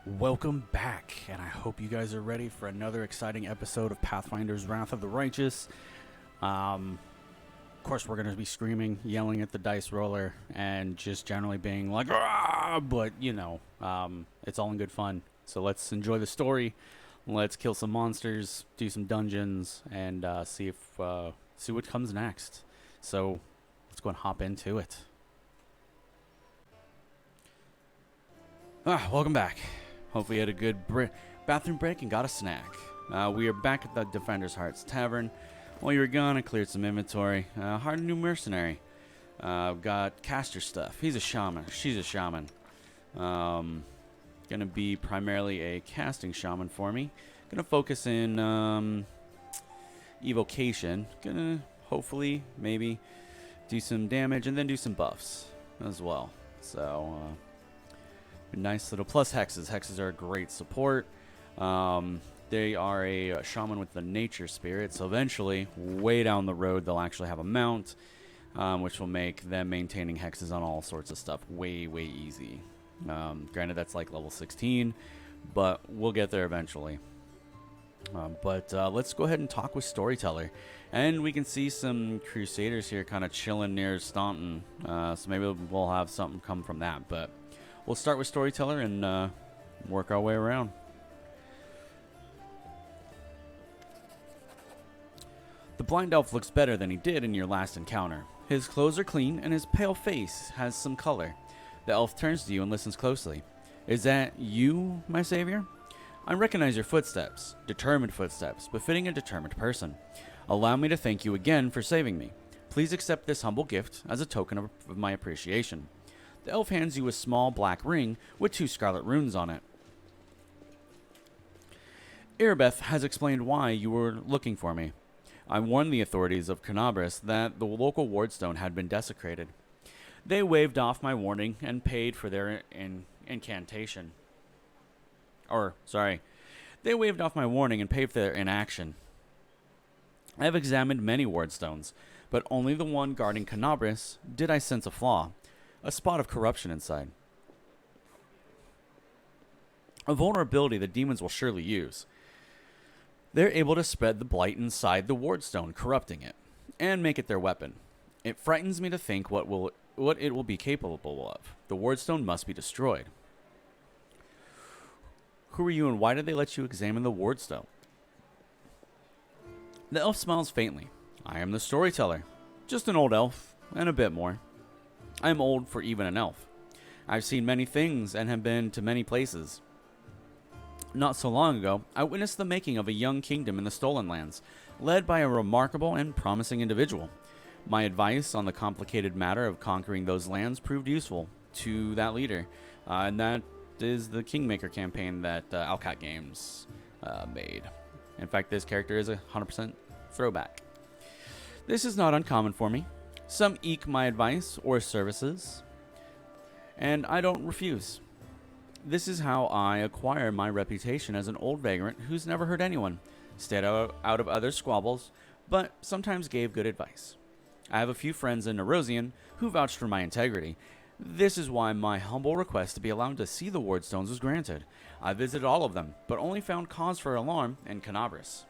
Welcome back, and I hope you guys are ready for another exciting episode of Pathfinders Wrath of the Righteous. Of course, we're going to be screaming, yelling at the dice roller, and just generally being like, "Ah!" But, it's all in good fun. So let's enjoy the story. Let's kill some monsters, do some dungeons, and see what comes next. So let's go and hop into it. Welcome back. Hopefully you had a good bathroom break and got a snack. We are back at the Defender's Hearts Tavern. While you were gone, I cleared some inventory. Hired a new mercenary. Got caster stuff. He's a shaman. She's a shaman. Gonna be primarily a casting shaman for me. Gonna focus in evocation. Gonna hopefully maybe do some damage and then do some buffs as well. So nice little plus hexes. Hexes are a great support. They are a shaman with the nature spirit, so eventually, way down the road, they'll actually have a mount, which will make them maintaining hexes on all sorts of stuff way, way easy. Granted, that's like level 16, but we'll get there eventually. Let's go ahead and talk with Storyteller. And we can see some Crusaders here kind of chilling near Staunton, so maybe we'll have something come from that, but we'll start with Storyteller and work our way around. The blind elf looks better than he did in your last encounter. His clothes are clean and his pale face has some color. The elf turns to you and listens closely. Is that you, my savior? I recognize your footsteps, determined footsteps, befitting a determined person. Allow me to thank you again for saving me. Please accept this humble gift as a token of my appreciation. The elf hands you a small black ring with 2 scarlet runes on it. Irabeth has explained why you were looking for me. I warned the authorities of Canabris that the local wardstone had been desecrated. They waved off my warning and paid for their incantation. They waved off my warning and paid for their inaction. I have examined many wardstones, but only the one guarding Canabris did I sense a flaw. A spot of corruption inside. A vulnerability the demons will surely use. They're able to spread the blight inside the wardstone, corrupting it, and make it their weapon. It frightens me to think what it will be capable of. The wardstone must be destroyed. Who are you and why did they let you examine the wardstone? The elf smiles faintly. I am the Storyteller. Just an old elf, and a bit more. I am old for even an elf. I've seen many things and have been to many places. Not so long ago, I witnessed the making of a young kingdom in the Stolen Lands, led by a remarkable and promising individual. My advice on the complicated matter of conquering those lands proved useful to that leader, and that is the Kingmaker campaign that Alcat Games made. In fact, this character is a 100% throwback. This is not uncommon for me. Some eke my advice or services, and I don't refuse. This is how I acquire my reputation as an old vagrant who's never hurt anyone, stayed out of other squabbles, but sometimes gave good advice. I have a few friends in Nerosian who vouched for my integrity. This is why my humble request to be allowed to see the wardstones was granted. I visited all of them, but only found cause for alarm in Canabris.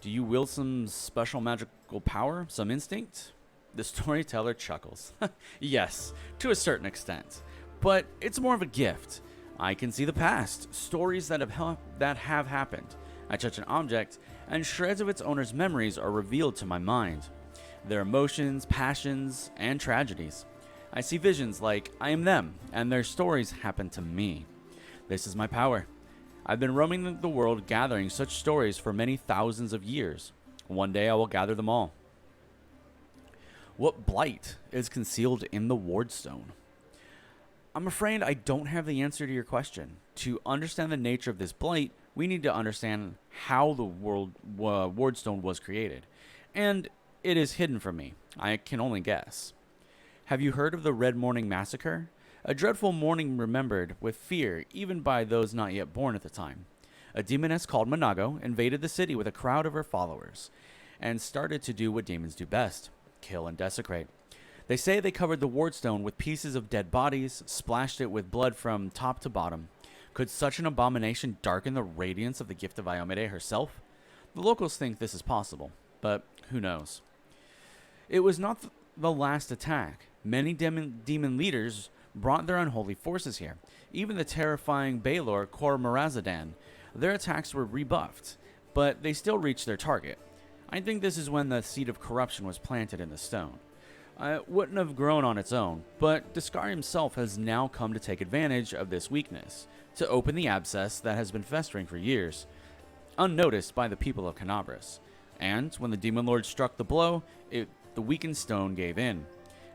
Do you wield some special magical power, some instinct? The Storyteller chuckles. Yes, to a certain extent. But it's more of a gift. I can see the past, stories that have happened. I touch an object, and shreds of its owner's memories are revealed to my mind. Their emotions, passions, and tragedies. I see visions like I am them, and their stories happen to me. This is my power. I've been roaming the world gathering such stories for many thousands of years. One day I will gather them all. What blight is concealed in the wardstone? I'm afraid I don't have the answer to your question. To understand the nature of this blight, we need to understand how the wardstone was created. And it is hidden from me. I can only guess. Have you heard of the Red Morning Massacre? A dreadful morning remembered with fear even by those not yet born at the time. A demoness called Monago invaded the city with a crowd of her followers and started to do what demons do best, kill and desecrate. They say they covered the wardstone with pieces of dead bodies, splashed it with blood from top to bottom. Could such an abomination darken the radiance of the gift of Iomide herself? The locals think this is possible, but who knows? It was not the last attack. Many demon leaders brought their unholy forces here. Even the terrifying Baelor Kor Marazadan. Their attacks were rebuffed, but they still reached their target. I think this is when the seed of corruption was planted in the stone. It wouldn't have grown on its own, but Discar himself has now come to take advantage of this weakness, to open the abscess that has been festering for years, unnoticed by the people of Canabras. And when the Demon Lord struck the blow, the weakened stone gave in.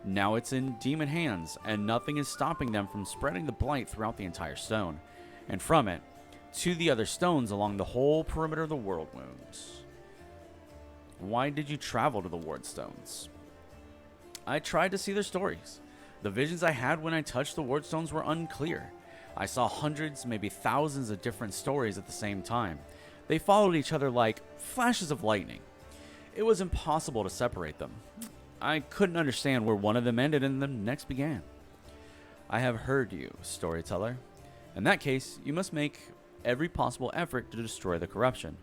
Now it's in demon hands, and nothing is stopping them from spreading the blight throughout the entire stone, and from it, to the other stones along the whole perimeter of the world wounds. Why did you travel to the ward stones? I tried to see their stories. The visions I had when I touched the ward stones were unclear. I saw hundreds, maybe thousands of different stories at the same time. They followed each other like flashes of lightning. It was impossible to separate them. I couldn't understand where one of them ended and the next began. I have heard you, storyteller. In that case, you must make every possible effort to destroy the corruption.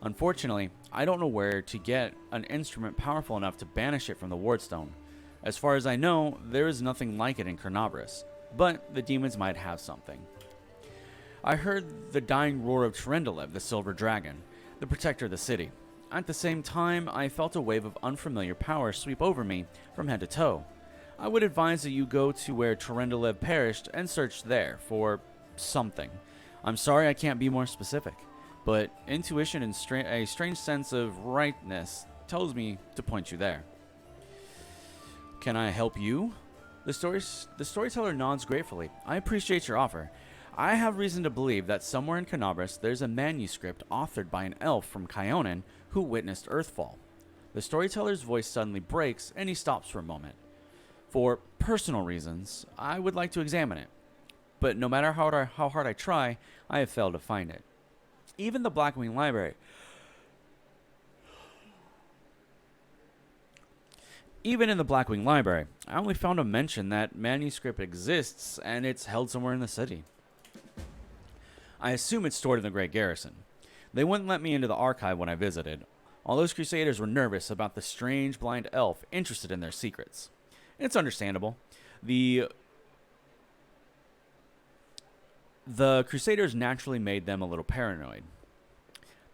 Unfortunately, I don't know where to get an instrument powerful enough to banish it from the wardstone. As far as I know, there is nothing like it in Carnabras, but the demons might have something. I heard the dying roar of Terendelev, the silver dragon, the protector of the city. At the same time, I felt a wave of unfamiliar power sweep over me from head to toe. I would advise that you go to where Terendelev perished and search there for something. I'm sorry I can't be more specific, but intuition and a strange sense of rightness tells me to point you there. Can I help you? The storyteller nods gratefully. I appreciate your offer. I have reason to believe that somewhere in Canabras there's a manuscript authored by an elf from Kyonen who witnessed Earthfall. The storyteller's voice suddenly breaks and he stops for a moment. For personal reasons, I would like to examine it. But no matter how hard I try, I have failed to find it. Even the Blackwing Library. Even in the Blackwing Library, I only found a mention that manuscript exists and it's held somewhere in the city. I assume it's stored in the Great Garrison. They wouldn't let me into the archive when I visited. All those crusaders were nervous about the strange blind elf interested in their secrets. It's understandable. The Crusaders naturally made them a little paranoid.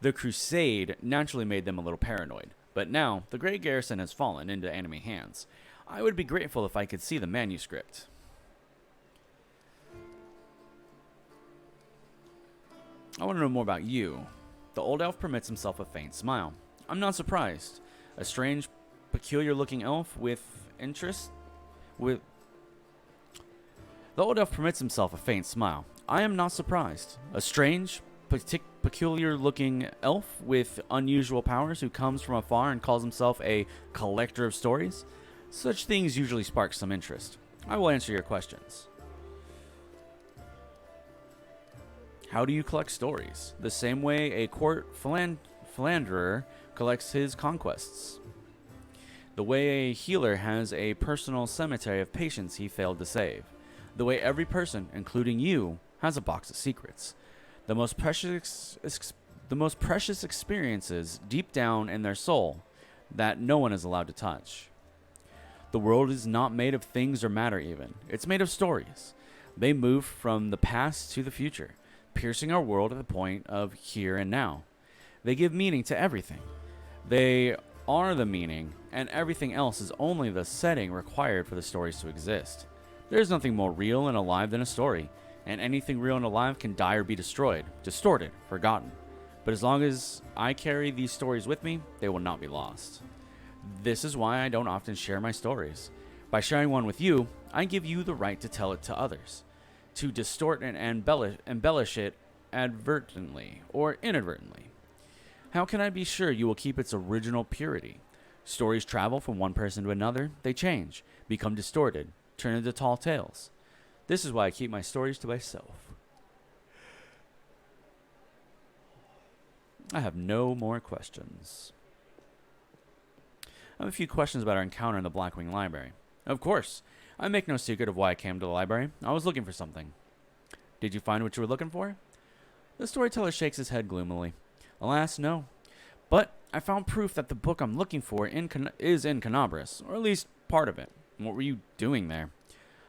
The Crusade naturally made them a little paranoid. But now, the Great Garrison has fallen into enemy hands. I would be grateful if I could see the manuscript. I want to know more about you. The old elf permits himself a faint smile. I'm not surprised. A strange, peculiar-looking elf with interest? The old elf permits himself a faint smile. I am not surprised. A strange, peculiar-looking elf with unusual powers who comes from afar and calls himself a collector of stories? Such things usually spark some interest. I will answer your questions. How do you collect stories? The same way a court philanderer collects his conquests. The way a healer has a personal cemetery of patients he failed to save. The way every person, including you, has a box of secrets. The most precious experiences deep down in their soul that no one is allowed to touch. The world is not made of things or matter even. It's made of stories. They move from the past to the future, piercing our world at the point of here and now. They give meaning to everything. They are the meaning, and everything else is only the setting required for the stories to exist. There is nothing more real and alive than a story, and anything real and alive can die or be destroyed, distorted, forgotten. But as long as I carry these stories with me, they will not be lost. This is why I don't often share my stories. By sharing one with you, I give you the right to tell it to others, to distort and embellish it advertently or inadvertently. How can I be sure you will keep its original purity? Stories travel from one person to another, they change, become distorted, turn into tall tales. This is why I keep my stories to myself. I have no more questions. I have a few questions about our encounter in the Blackwing Library. Of course, I make no secret of why I came to the library. I was looking for something. Did you find what you were looking for? The storyteller shakes his head gloomily. Alas, no. But I found proof that the book I'm looking for is in Canabras, or at least part of it. What were you doing there?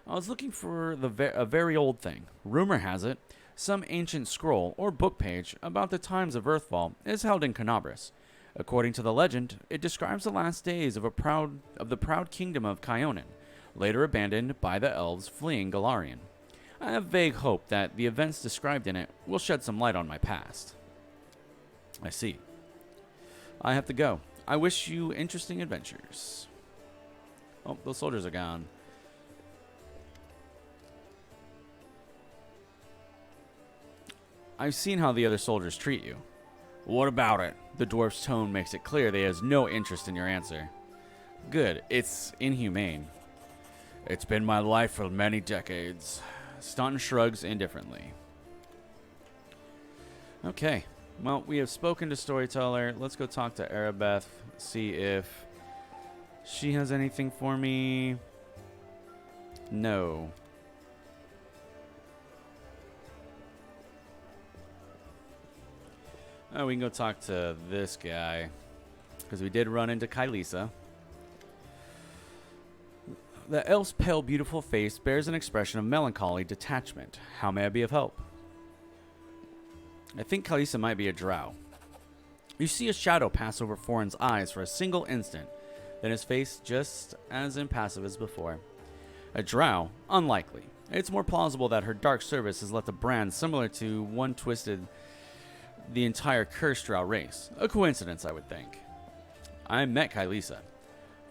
I was looking for a very old thing. Rumor has it, some ancient scroll or book page about the times of Earthfall is held in Canabras. According to the legend, it describes the last days of the proud kingdom of Kyonin, later abandoned by the elves fleeing Galarian. I have vague hope that the events described in it will shed some light on my past. I see. I have to go. I wish you interesting adventures. Oh, those soldiers are gone. I've seen how the other soldiers treat you. What about it? The dwarf's tone makes it clear that he has no interest in your answer. Good. It's inhumane. It's been my life for many decades. Staunton shrugs indifferently. Okay. Well, we have spoken to Storyteller. Let's go talk to Arabeth. See if she has anything for me. No. Oh, we can go talk to this guy. Because we did run into Kylisa. The elf's pale, beautiful face bears an expression of melancholy detachment. How may I be of help? I think Kylisa might be a drow. You see a shadow pass over Foreign's eyes for a single instant, then his face just as impassive as before. A drow? Unlikely. It's more plausible that her dark service has left a brand similar to one twisted the entire cursed drow race. A coincidence, I would think. I met Kylisa.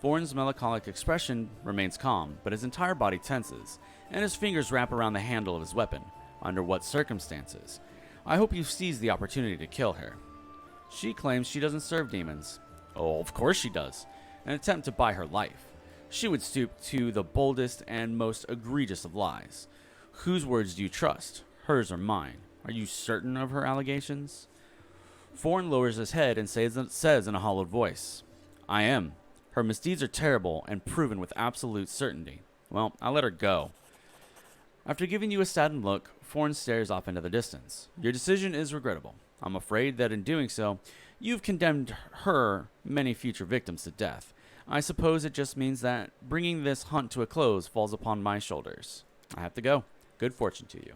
Foreign's melancholic expression remains calm, but his entire body tenses, and his fingers wrap around the handle of his weapon. Under what circumstances? I hope you seize the opportunity to kill her. She claims she doesn't serve demons. Oh, of course she does. An attempt to buy her life. She would stoop to the boldest and most egregious of lies. Whose words do you trust? Hers or mine? Are you certain of her allegations? Foreign lowers his head and says in a hollowed voice, I am. Her misdeeds are terrible and proven with absolute certainty. Well, I'll let her go. After giving you a saddened look, Foreign stares off into the distance. Your decision is regrettable. I'm afraid that in doing so, you've condemned her many future victims to death. I suppose it just means that bringing this hunt to a close falls upon my shoulders. I have to go. Good fortune to you.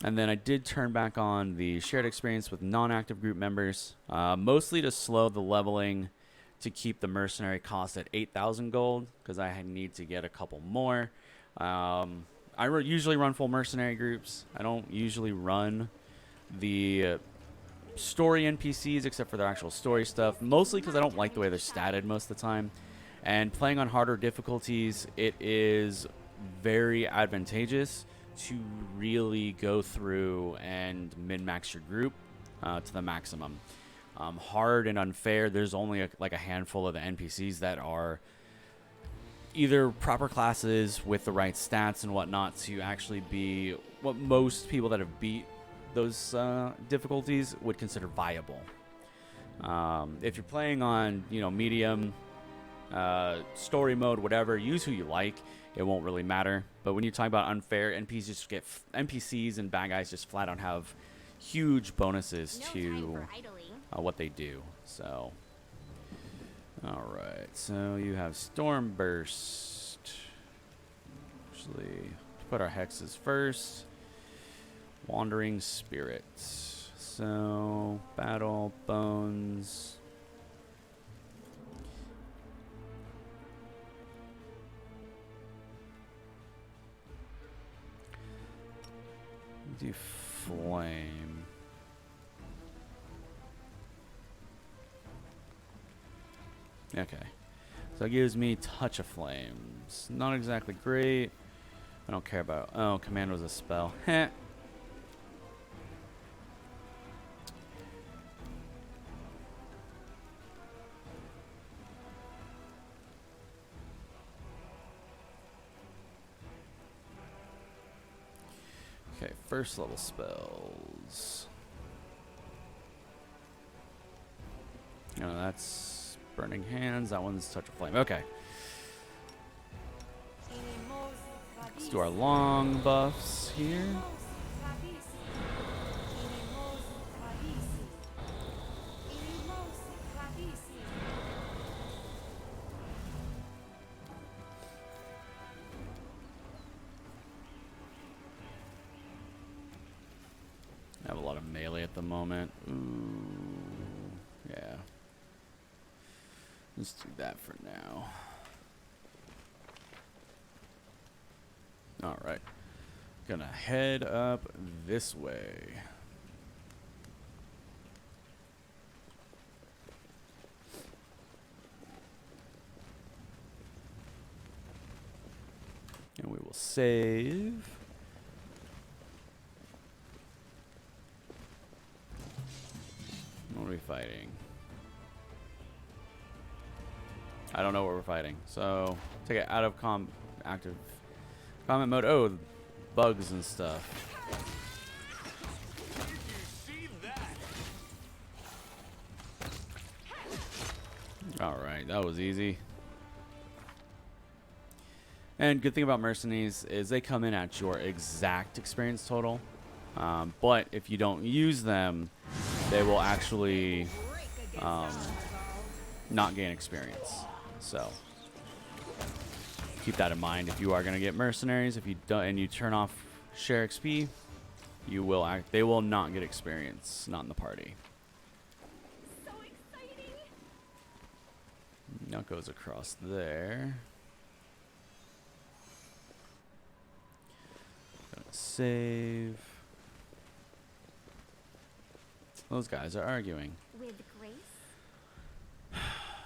And then I did turn back on the shared experience with non-active group members, mostly to slow the leveling to keep the mercenary cost at 8,000 gold, because I need to get a couple more. I usually run full mercenary groups. I don't usually run the story NPCs except for their actual story stuff, mostly because I don't like the way they're statted most of the time. And playing on harder difficulties, it is very advantageous to really go through and min-max your group to the maximum. Hard and unfair, there's only a handful of the NPCs that are either proper classes with the right stats and whatnot to actually be what most people that have beat those difficulties would consider viable. If you're playing on, medium, story mode, whatever, use who you like. It won't really matter. But when you talk about unfair, NPCs and bad guys just flat out have huge bonuses to what they do. So, all right. So you have Storm Burst. Actually, put our hexes first. Wandering Spirit. So Battle Bones. Do Flame. Okay. So it gives me Touch of Flames. Not exactly great. I don't care about... Oh, Command was a spell. Heh. Okay, first level spells. No, that's Burning Hands. That one's Touch of Flame. Okay. Let's do our long buffs here. I have a lot of melee at the moment. Ooh, yeah. Let's do that for now. Alright. Gonna head up this way. And we will save. What are we fighting? I don't know what we're fighting. So, take it out of active combat mode. Oh, bugs and stuff. Alright, that was easy. And good thing about mercenaries is they come in at your exact experience total. But if you don't use them, they will actually not gain experience. So keep that in mind. If you are going to get mercenaries, if you don't, and you turn off share XP, you will they will not get experience, not in the party. So exciting. That goes across there. Gonna save. Those guys are arguing. With grace?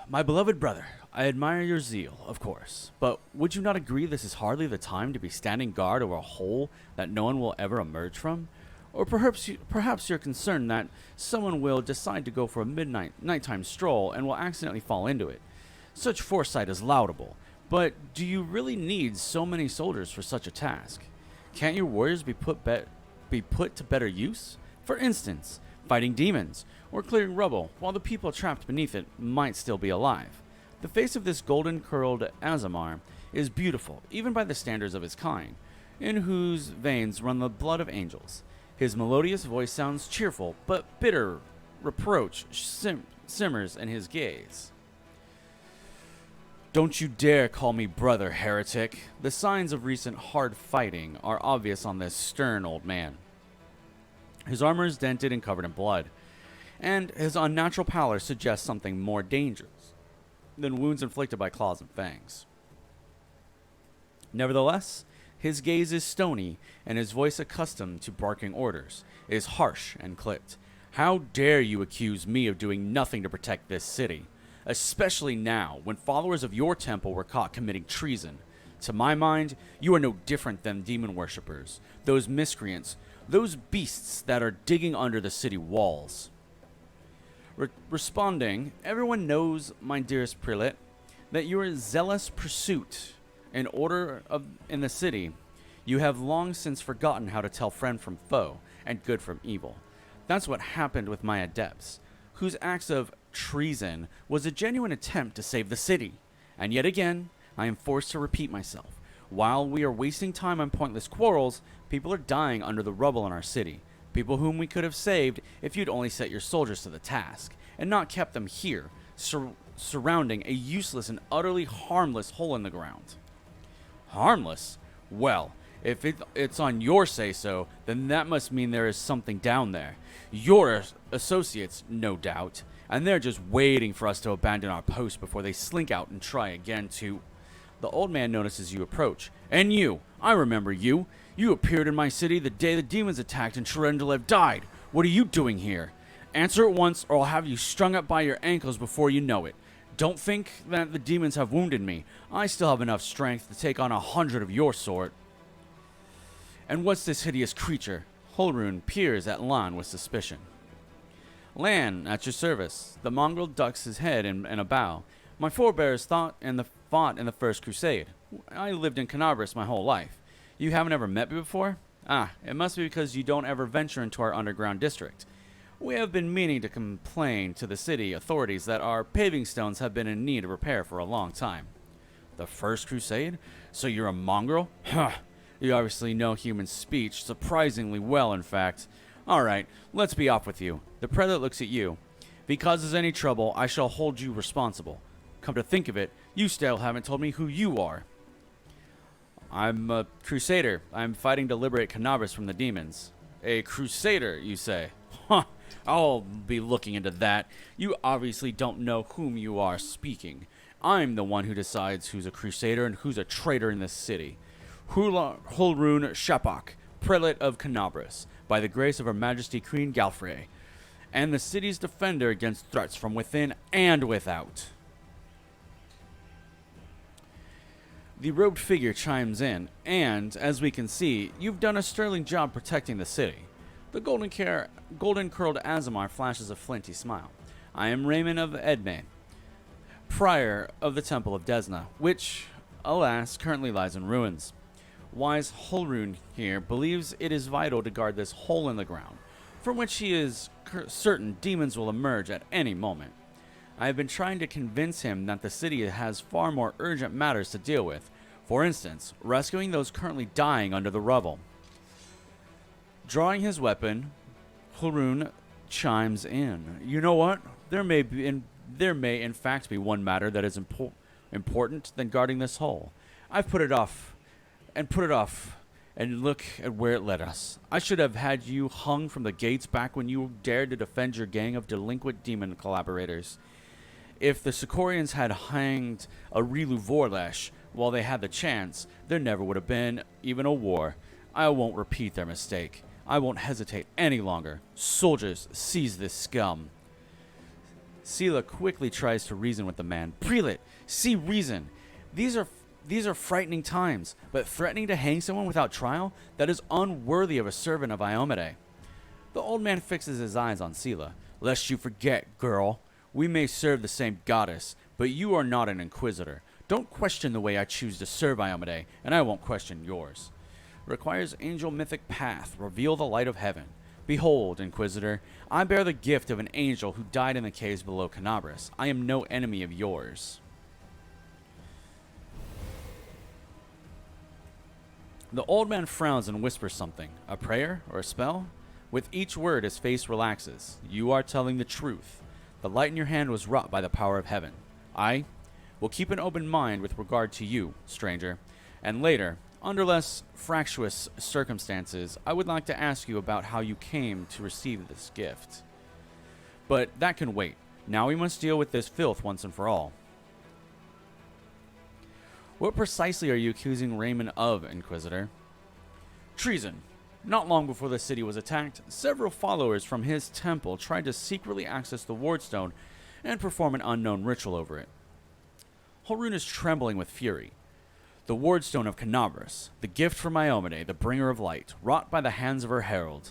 My beloved brother, I admire your zeal, of course, but would you not agree this is hardly the time to be standing guard over a hole that no one will ever emerge from? Or perhaps you're concerned that someone will decide to go for a nighttime stroll and will accidentally fall into it. Such foresight is laudable, but do you really need so many soldiers for such a task? Can't your warriors be put to better use? For instance, fighting demons, or clearing rubble, while the people trapped beneath it might still be alive. The face of this golden-curled Azamar is beautiful, even by the standards of his kind, in whose veins run the blood of angels. His melodious voice sounds cheerful, but bitter reproach simmers in his gaze. Don't you dare call me brother, heretic. The signs of recent hard fighting are obvious on this stern old man. His armor is dented and covered in blood, and his unnatural pallor suggests something more dangerous than wounds inflicted by claws and fangs. Nevertheless, his gaze is stony, and his voice, accustomed to barking orders, is harsh and clipped. How dare you accuse me of doing nothing to protect this city, especially now, when followers of your temple were caught committing treason? To my mind, you are no different than demon worshippers, those miscreants, those beasts that are digging under the city walls. Responding, everyone knows, my dearest prelate, that your zealous pursuit in the city, you have long since forgotten how to tell friend from foe and good from evil. That's what happened with my adepts, whose acts of treason was a genuine attempt to save the city. And yet again, I am forced to repeat myself. While we are wasting time on pointless quarrels, people are dying under the rubble in our city. People whom we could have saved if you'd only set your soldiers to the task, and not kept them here, surrounding a useless and utterly harmless hole in the ground. Harmless? Well, if it's on your say-so, then that must mean there is something down there. Your associates, no doubt, and they're just waiting for us to abandon our post before they slink out and try again to... The old man notices you approach. And you! I remember you! You appeared in my city the day the demons attacked and Sharendalev died. What are you doing here? Answer at once, or I'll have you strung up by your ankles before you know it. Don't think that the demons have wounded me. I still have enough strength to take on 100 of your sort. And what's this hideous creature? Holrun peers at Lan with suspicion. Lan, at your service. The mongrel ducks his head in a bow. My forebears fought in the First Crusade. I lived in Canabras my whole life. You haven't ever met me before? Ah, it must be because you don't ever venture into our underground district. We have been meaning to complain to the city authorities that our paving stones have been in need of repair for a long time. The First Crusade? So you're a mongrel? Huh. You obviously know human speech surprisingly well, in fact. Alright, let's be off with you. The prelate looks at you. If he causes any trouble, I shall hold you responsible. Come to think of it, you still haven't told me who you are. I'm a crusader. I'm fighting to liberate Canabras from the demons. A crusader, you say? Huh, I'll be looking into that. You obviously don't know whom you are speaking. I'm the one who decides who's a crusader and who's a traitor in this city. Hulrun Shapak, prelate of Canabras, by the grace of Her Majesty Queen Galfrey, and the city's defender against threats from within and without. The robed figure chimes in, and, as we can see, you've done a sterling job protecting the city. The golden-curled Azamar flashes a flinty smile. I am Raymond of Edme, prior of the Temple of Desna, which, alas, currently lies in ruins. Wise Hulrun here believes it is vital to guard this hole in the ground, from which he is certain demons will emerge at any moment. I have been trying to convince him that the city has far more urgent matters to deal with. For instance, rescuing those currently dying under the rubble. Drawing his weapon, Hulrun chimes in. You know what? There may in fact be one matter that is important than guarding this hole. I've put it off, and look at where it led us. I should have had you hung from the gates back when you dared to defend your gang of delinquent demon collaborators. If the Sikorians had hanged a Rilu Vorlesh while they had the chance, there never would have been even a war. I won't repeat their mistake. I won't hesitate any longer. Soldiers, seize this scum. Sela quickly tries to reason with the man. Prelate, see reason. These are frightening times, but threatening to hang someone without trial? That is unworthy of a servant of Iomade. The old man fixes his eyes on Sela. Lest you forget, girl. We may serve the same goddess, but you are not an inquisitor. Don't question the way I choose to serve Iomade, and I won't question yours. Requires angel mythic path. Reveal the light of heaven. Behold, Inquisitor, I bear the gift of an angel who died in the caves below Canabras. I am no enemy of yours. The old man frowns and whispers something. A prayer or a spell? With each word, his face relaxes. You are telling the truth. The light in your hand was wrought by the power of heaven. I will keep an open mind with regard to you, stranger. And later, under less fractious circumstances, I would like to ask you about how you came to receive this gift. But that can wait. Now we must deal with this filth once and for all. What precisely are you accusing Raymond of, Inquisitor? Treason. Not long before the city was attacked, several followers from his temple tried to secretly access the Wardstone and perform an unknown ritual over it. Hulrun is trembling with fury. The Wardstone of Canabras, the gift from Iomade, the bringer of light, wrought by the hands of her herald.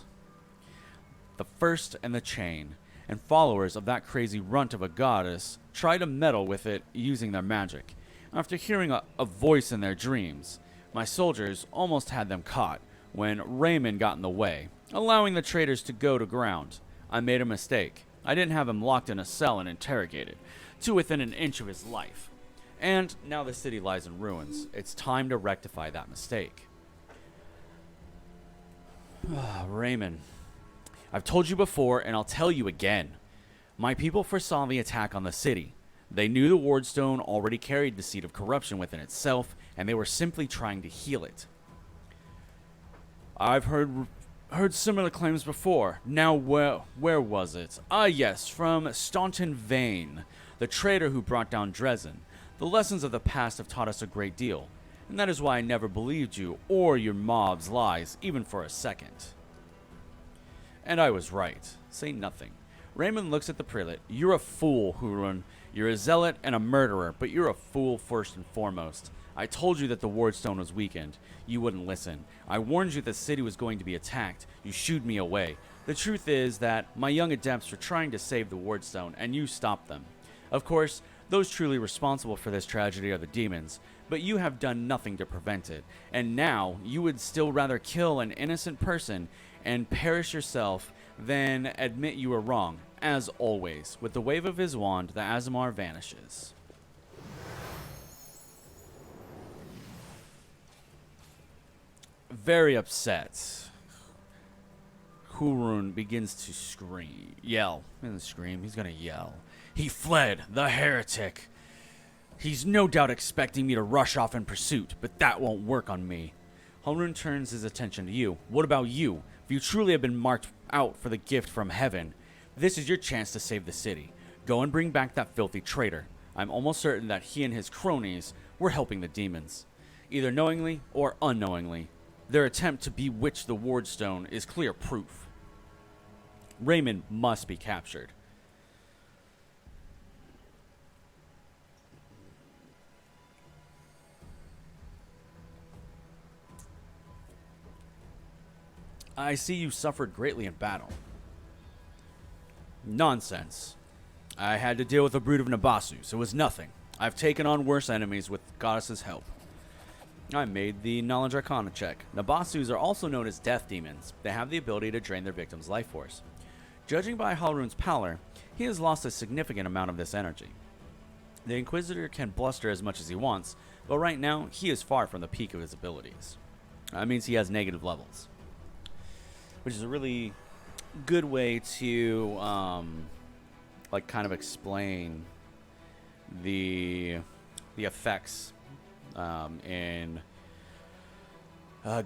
The first and the chain, and followers of that crazy runt of a goddess try to meddle with it using their magic. After hearing a voice in their dreams, my soldiers almost had them caught when Raymond got in the way, allowing the traitors to go to ground. I made a mistake. I didn't have him locked in a cell and interrogated, to within an inch of his life. And now the city lies in ruins. It's time to rectify that mistake. Raymond, I've told you before, and I'll tell you again. My people foresaw the attack on the city. They knew the Wardstone already carried the seed of corruption within itself, and they were simply trying to heal it. I've heard similar claims before. Now, where was it? Ah, yes, from Staunton Vane, the traitor who brought down Dresden. The lessons of the past have taught us a great deal, and that is why I never believed you or your mob's lies, even for a second. And I was right. Say nothing. Raymond looks at the prelate. You're a fool, Hulrun. You're a zealot and a murderer, but you're a fool first and foremost. I told you that the Wardstone was weakened. You wouldn't listen. I warned you the city was going to be attacked. You shooed me away. The truth is that my young adepts were trying to save the Wardstone, and you stopped them. Of course, those truly responsible for this tragedy are the demons, but you have done nothing to prevent it. And now, you would still rather kill an innocent person and perish yourself than admit you were wrong. As always, with the wave of his wand, the Azamar vanishes. very upset, Hurun begins to yell. He doesn't scream, he's gonna yell. He fled, the heretic. He's no doubt expecting me to rush off in pursuit, but that won't work on me. Hurun turns his attention to you. What about you? If you truly have been marked out for the gift from heaven, this is your chance to save the city. Go and bring back that filthy traitor. I'm almost certain that he and his cronies were helping the demons, either knowingly or unknowingly. Their attempt to bewitch the Wardstone is clear proof. Raymond must be captured. I see you suffered greatly in battle. Nonsense. I had to deal with a brood of Nabasus. It was nothing. I've taken on worse enemies with Goddess's help. I made the Knowledge Arcana check. Nabasus are also known as death demons. They have the ability to drain their victim's life force. Judging by Halrun's pallor, he has lost a significant amount of this energy. The Inquisitor can bluster as much as he wants, but right now, he is far from the peak of his abilities. That means he has negative levels, which is a really good way to kind of explain the effects in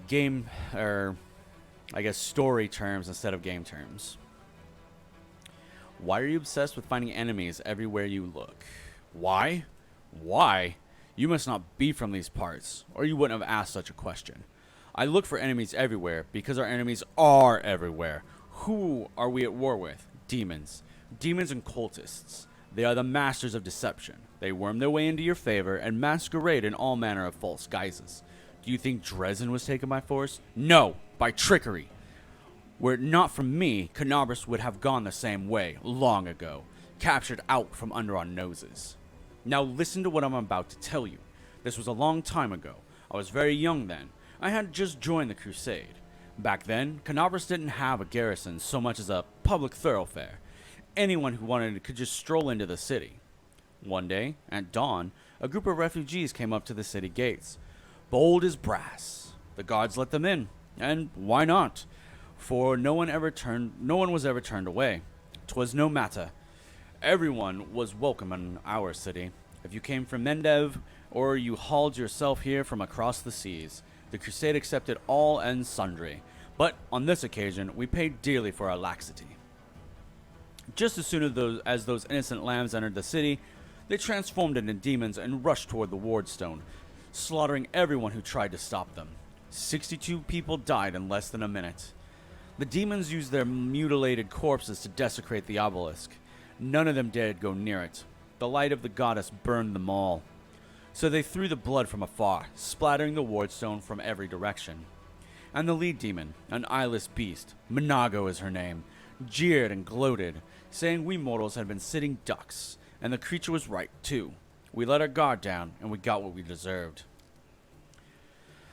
game, or I guess story terms instead of game terms. Why are you obsessed with finding enemies everywhere you look? Why? Why? You must not be from these parts, or you wouldn't have asked such a question. I look for enemies everywhere because our enemies are everywhere. Who are we at war with? Demons. Demons and cultists. They are the masters of deception. They worm their way into your favor and masquerade in all manner of false guises. Do you think Dresden was taken by force? No, by trickery. Were it not for me, Canabras would have gone the same way, long ago, captured out from under our noses. Now listen to what I'm about to tell you. This was a long time ago. I was very young then. I had just joined the Crusade. Back then, Canabras didn't have a garrison so much as a public thoroughfare. Anyone who wanted could just stroll into the city. One day, at dawn, a group of refugees came up to the city gates. Bold as brass. The guards let them in, and why not? For no one was ever turned away. 'Twas no matter. Everyone was welcome in our city. If you came from Mendev, or you hauled yourself here from across the seas, the Crusade accepted all and sundry. But on this occasion, we paid dearly for our laxity. Just as soon as those innocent lambs entered the city, they transformed into demons and rushed toward the Wardstone, slaughtering everyone who tried to stop them. 62 people died in less than a minute. The demons used their mutilated corpses to desecrate the obelisk. None of them dared go near it. The light of the goddess burned them all. So they threw the blood from afar, splattering the Wardstone from every direction. And the lead demon, an eyeless beast, Monago is her name, jeered and gloated, saying we mortals had been sitting ducks, and the creature was right too. We let our guard down, and we got what we deserved.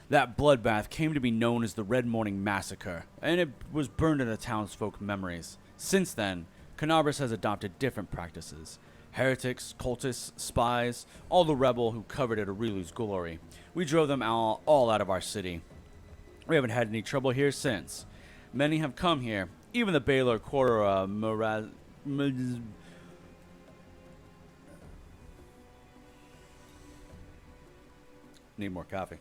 That bloodbath came to be known as the Red Morning Massacre, and it was burned into townsfolk memories. Since then, Canabras has adopted different practices. Heretics, cultists, spies, all the rebel who covered Arilu's glory. We drove them all out of our city. We haven't had any trouble here since. Many have come here, even the Baylor Cora Need more coffee.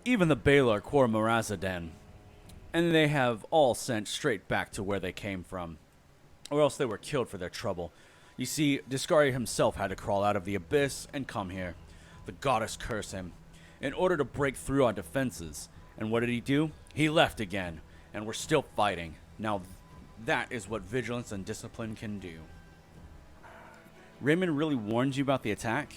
Even the Baylor Cor Marazaden. And they have all sent straight back to where they came from. Or else they were killed for their trouble. You see, Discari himself had to crawl out of the abyss and come here. The goddess curse him. In order to break through our defenses. And what did he do? He left again. And we're still fighting. Now, that is what vigilance and discipline can do. Raymond really warned you about the attack?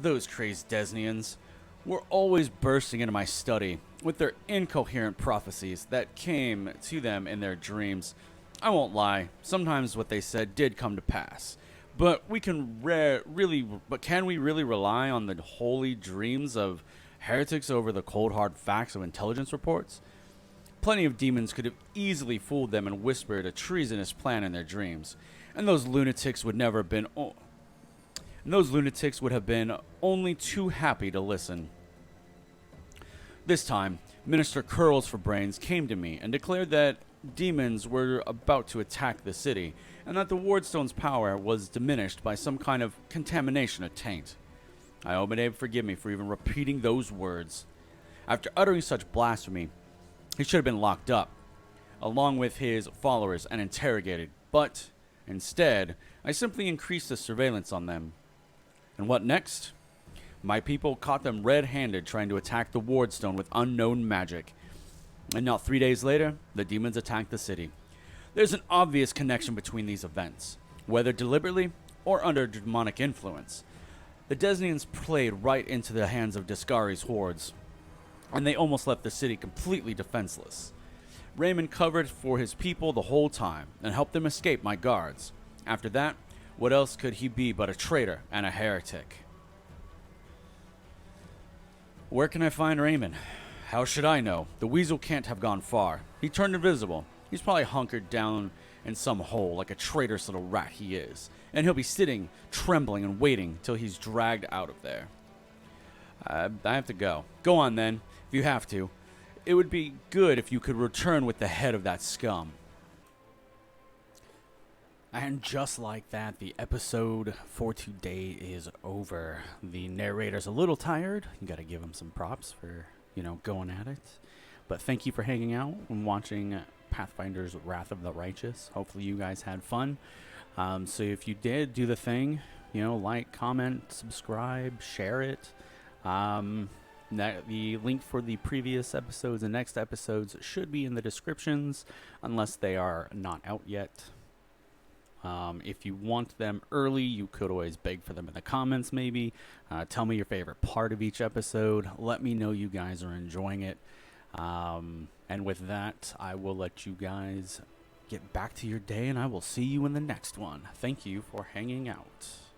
Those crazed Desnians were always bursting into my study with their incoherent prophecies that came to them in their dreams. I won't lie, sometimes what they said did come to pass. But can we really rely on the holy dreams of heretics over the cold hard facts of intelligence reports? Plenty of demons could have easily fooled them and whispered a treasonous plan in their dreams, and those lunatics would never have been and those lunatics would have been only too happy to listen. This time, Minister Curls for Brains came to me and declared that demons were about to attack the city, and that the Wardstone's power was diminished by some kind of contamination or taint. I hope Abe forgive me for even repeating those words. After uttering such blasphemy, he should have been locked up, along with his followers, and interrogated, but instead, I simply increased the surveillance on them. And what next? My people caught them red-handed trying to attack the Wardstone with unknown magic. And not 3 days later, the demons attacked the city. There's an obvious connection between these events, whether deliberately or under demonic influence. The Desnians played right into the hands of Discari's hordes, and they almost left the city completely defenseless. Raymond covered for his people the whole time and helped them escape my guards. After that, what else could he be but a traitor and a heretic? Where can I find Raymond? How should I know? The weasel can't have gone far. He turned invisible. He's probably hunkered down in some hole like a traitorous little rat he is. And he'll be sitting, trembling and waiting till he's dragged out of there. I have to go. Go on then, if you have to. It would be good if you could return with the head of that scum. And just like that, the episode for today is over. The narrator's a little tired. You gotta give him some props for, going at it. But thank you for hanging out and watching Pathfinders Wrath of the Righteous. Hopefully you guys had fun. So if you did, do the thing. Like, comment, subscribe, share it. The link for the previous episodes and next episodes should be in the descriptions, unless they are not out yet. If you want them early, you could always beg for them in the comments, maybe. Tell me your favorite part of each episode. Let me know you guys are enjoying it. And with that, I will let you guys get back to your day, and I will see you in the next one. Thank you for hanging out.